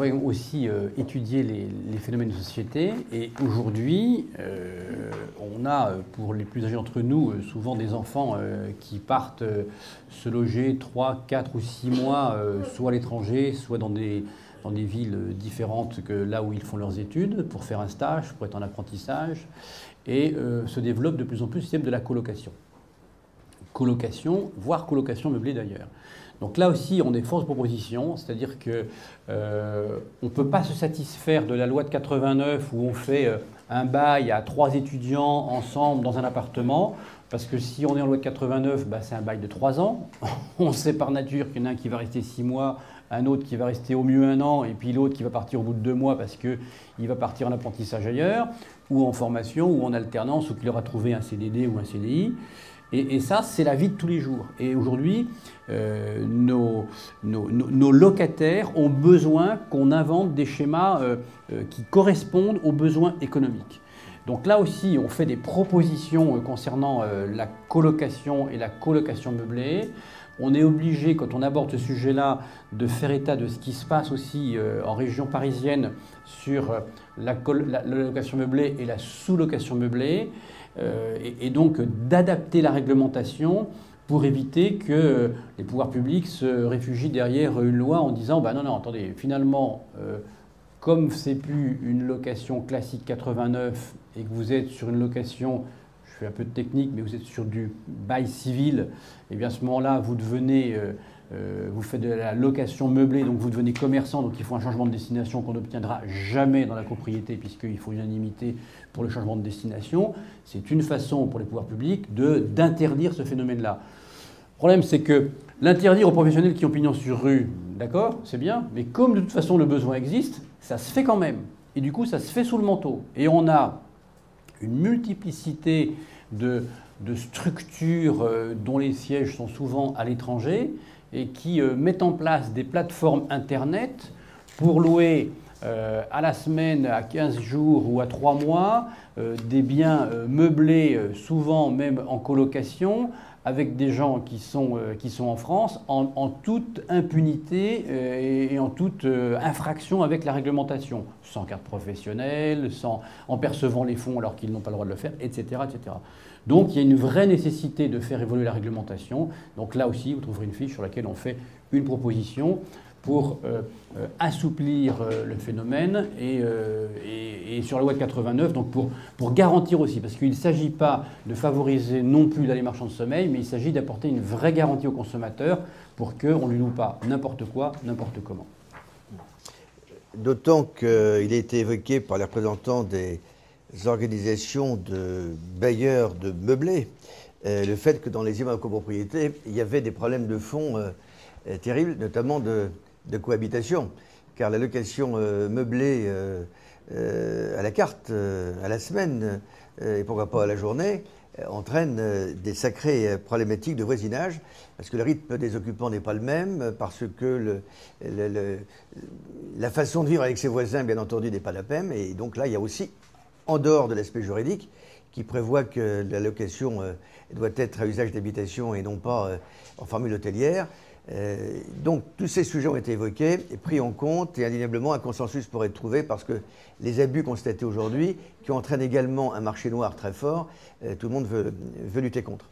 faut aussi étudier les phénomènes de société. Et aujourd'hui, on a, pour les plus âgés d'entre nous, souvent des enfants qui partent se loger 3, 4 ou 6 mois, soit à l'étranger, soit dans des villes différentes que là où ils font leurs études, pour faire un stage, pour être en apprentissage. Et se développe de plus en plus le système de la colocation. Colocation, voire colocation meublée d'ailleurs. Donc là aussi, on est force de proposition, c'est-à-dire qu'on ne peut pas se satisfaire de la loi de 89 où on fait un bail à 3 étudiants ensemble dans un appartement, parce que si on est en loi de 89, bah, c'est un bail de 3 ans. On sait par nature qu'il y en a un qui va rester 6 mois, un autre qui va rester au mieux 1 an, et puis l'autre qui va partir au bout de 2 mois parce qu'il va partir en apprentissage ailleurs, ou en formation, ou en alternance, ou qu'il aura trouvé un CDD ou un CDI. Et ça, c'est la vie de tous les jours. Et aujourd'hui, nos locataires ont besoin qu'on invente des schémas qui correspondent aux besoins économiques. Donc là aussi, on fait des propositions concernant la colocation et la colocation meublée. On est obligé, quand on aborde ce sujet-là, de faire état de ce qui se passe aussi en région parisienne sur la location meublée et la sous-location meublée. Et donc d'adapter la réglementation pour éviter que les pouvoirs publics se réfugient derrière une loi en disant bah non, attendez, finalement, comme c'est plus une location classique 89 et que vous êtes sur une location, je fais un peu de technique, mais vous êtes sur du bail civil, et bien à ce moment-là, vous devenez, vous faites de la location meublée, donc vous devenez commerçant, donc il faut un changement de destination qu'on n'obtiendra jamais dans la propriété puisqu'il faut unanimité pour le changement de destination. C'est une façon pour les pouvoirs publics d'interdire ce phénomène-là. Le problème, c'est que l'interdire aux professionnels qui ont pignon sur rue, d'accord, c'est bien, mais comme de toute façon le besoin existe, ça se fait quand même. Et du coup, ça se fait sous le manteau. Et on a une multiplicité de structures dont les sièges sont souvent à l'étranger et qui mettent en place des plateformes Internet pour louer à la semaine, à 15 jours ou à 3 mois, des biens meublés, souvent même en colocation, avec des gens qui sont en France, en toute impunité et en toute infraction avec la réglementation, sans carte professionnelle, en percevant les fonds alors qu'ils n'ont pas le droit de le faire, etc., etc. Donc il y a une vraie nécessité de faire évoluer la réglementation. Donc là aussi, vous trouverez une fiche sur laquelle on fait une proposition pour assouplir le phénomène et sur la loi de 89, donc pour garantir aussi, parce qu'il ne s'agit pas de favoriser non plus les marchands de sommeil, mais il s'agit d'apporter une vraie garantie au consommateur pour qu'on ne lui loue pas n'importe quoi, n'importe comment. D'autant qu'il a été évoqué par les représentants des organisations de bailleurs de meublés, le fait que dans les immeubles en copropriété, il y avait des problèmes de fond terribles, notamment de cohabitation, car la location meublée à la carte, à la semaine, et pourquoi pas à la journée, entraîne des sacrées problématiques de voisinage, parce que le rythme des occupants n'est pas le même, parce que la façon de vivre avec ses voisins, bien entendu, n'est pas la même, et donc là, il y a aussi, en dehors de l'aspect juridique, qui prévoit que la location doit être à usage d'habitation et non pas en formule hôtelière. Donc tous ces sujets ont été évoqués et pris en compte et indéniablement un consensus pourrait être trouvé parce que les abus constatés aujourd'hui, qui entraînent également un marché noir très fort, tout le monde veut lutter contre.